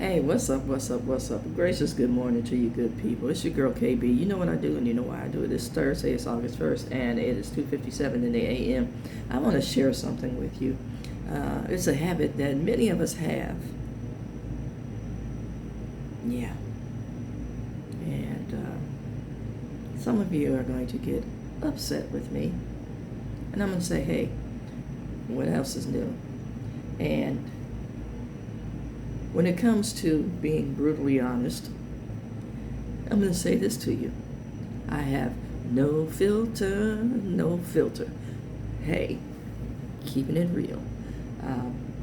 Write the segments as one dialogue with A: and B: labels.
A: Hey, what's up, what's up, what's up? Gracious good morning to you good people. It's your girl KB. You know what I do and you know why I do it. It's Thursday, it's August 1st, and it is 2:57 in the a.m. I want to share something with you. It's a habit that many of us have. Yeah. And some of you are going to get upset with me. And I'm going to say, hey, what else is new? And when it comes to being brutally honest, I'm going to say this to you. I have no filter, no filter. Hey, keeping it real.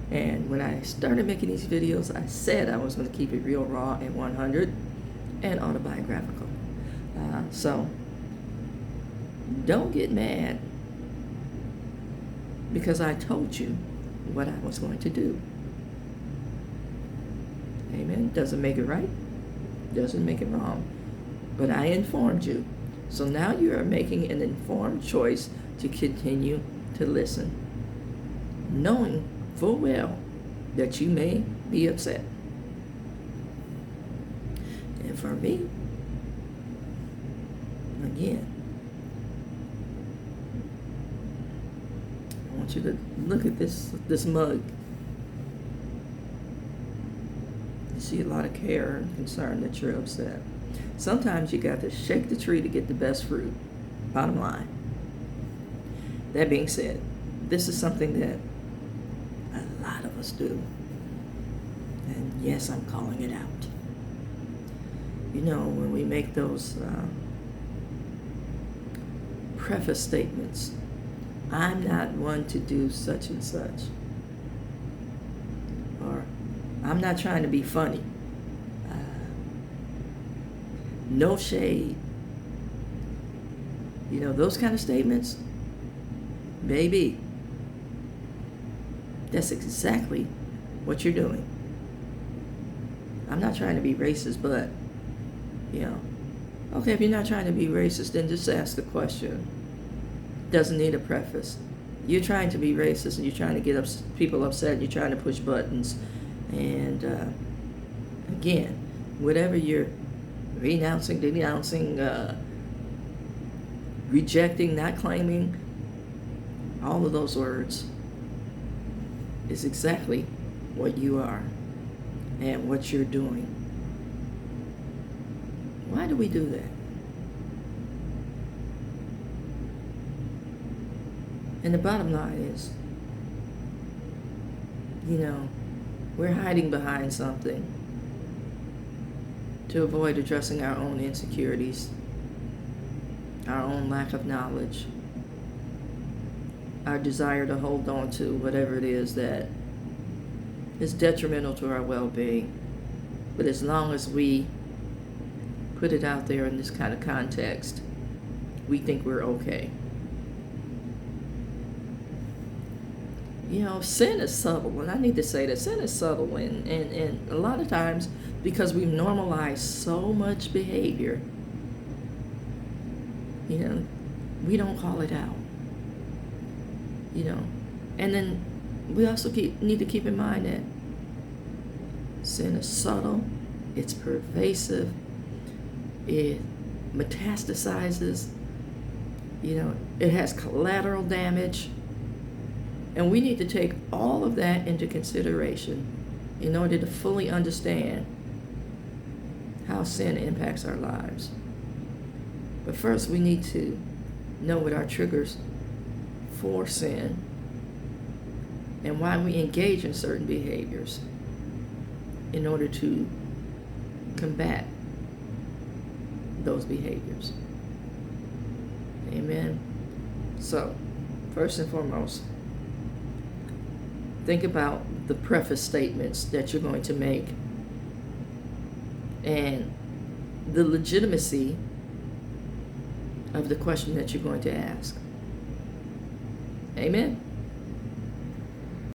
A: And when I started making these videos, I said I was going to keep it real, raw, and 100, and autobiographical. So don't get mad because I told you what I was going to do. Amen. Doesn't make it right. Doesn't make it wrong. But I informed you. So now you are making an informed choice to continue to listen, knowing full well that you may be upset. And for me, again, I want you to look at this mug. You see a lot of care and concern that you're upset. Sometimes you got to shake the tree to get the best fruit. Bottom line. That being said, this is something that a lot of us do. And yes, I'm calling it out. You know, when we make those preface statements, I'm not one to do such and such. Or I'm not trying to be funny. No shade. You know, those kind of statements, baby, that's exactly what you're doing. I'm not trying to be racist, but, you know, okay, if you're not trying to be racist, then just ask the question. Doesn't need a preface. You're trying to be racist and you're trying to get people upset and you're trying to push buttons. And again, whatever you're renouncing, denouncing, rejecting, not claiming, all of those words is exactly what you are and what you're doing. Why do we do that? And the bottom line is, you know, we're hiding behind something to avoid addressing our own insecurities, our own lack of knowledge, our desire to hold on to whatever it is that is detrimental to our well-being. But as long as we put it out there in this kind of context, we think we're okay. You know, sin is subtle, and I need to say that sin is subtle, and a lot of times, because we've normalized so much behavior, you know, we don't call it out. You know, and then we also need to keep in mind that sin is subtle, it's pervasive, it metastasizes, you know, it has collateral damage. And we need to take all of that into consideration in order to fully understand how sin impacts our lives. But first, we need to know what our triggers for sin and why we engage in certain behaviors in order to combat those behaviors. Amen. So, first and foremost, think about the preface statements that you're going to make and the legitimacy of the question that you're going to ask. Amen?